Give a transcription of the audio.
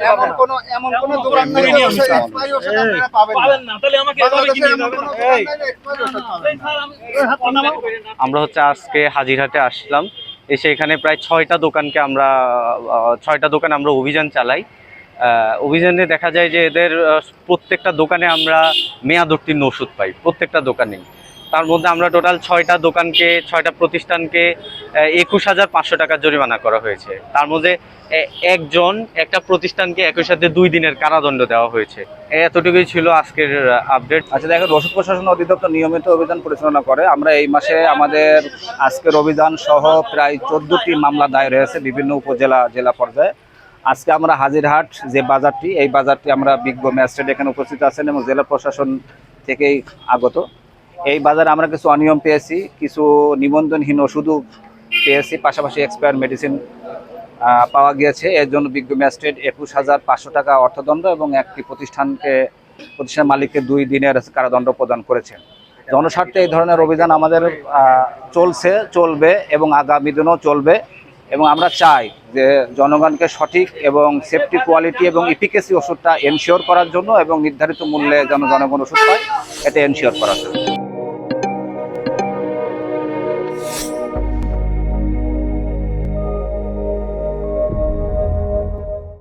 এমন কোনো দোকান নাই যে এক্সপায়ারি ওষুধ আপনারা পাবেন না। তাহলে আমাকে এভাবে কি নিতে হবে? আমরা হচ্ছে আজকে হাজিরহাটে আসলাম, এসে এখানে প্রায় 6টা দোকানকে আমরা 6টা দোকান আমরা অভিযান চালাই। অভিযানে দেখা যায় যে এদের প্রত্যেকটা দোকানে আমরা মেয়াদ উত্তীর্ণ ওষুধ পাই, প্রত্যেকটা দোকানেই। তার মধ্যে আমরা টোটাল 6টা দোকানকে, 6টা প্রতিষ্ঠানকে 21,500 টাকা জরিমানা করা হয়েছে। তার মধ্যে একটা প্রতিষ্ঠানকে একই সাথে 2 দিনের কারাদণ্ড দেওয়া হয়েছে। এতটুকুই ছিল আজকের আপডেট। আচ্ছা দেখেন, ওষুধ প্রশাসন অধিদপ্তর নিয়মিত অভিযান পরিচালনা করে। আমরা এই মাসে আমাদের আজকের অভিযান সহ প্রায় 14টি মামলা দায়ের হয়েছে বিভিন্ন উপজেলা জেলা পর্যায়ে। আজকে আমরা হাজিরহাট যে বাজারটি, এই বাজারটি আমরা বিজ্ঞ ম্যাজিস্ট্রেট এখানে উপস্থিত আছেন এবং জেলা প্রশাসন থেকেই আগত। এই বাজারে আমরা কিছু অনিয়ম পেয়েছি, কিছু নিবন্ধনহীন ওষুধও পেয়েছি, পাশাপাশি এক্সপায়ার মেডিসিন পাওয়া গিয়েছে। এর জন্য বিজ্ঞ ম্যাজিস্ট্রেট 21,500 টাকা অর্থদণ্ড এবং একটি প্রতিষ্ঠান মালিককে 2 দিনের কারাদণ্ড প্রদান করেছেন। জনস্বার্থে এই ধরনের অভিযান আমাদের চলবে এবং আগামী দিনেও চলবে। এবং আমরা চাই যে জনগণকে সঠিক এবং সেফটি, কোয়ালিটি এবং এফিকেসি ওষুধটা এনশিওর করার জন্য এবং নির্ধারিত মূল্যে যেন জনগণ ওষুধ পায়, এটা এনশিওর করার জন্য।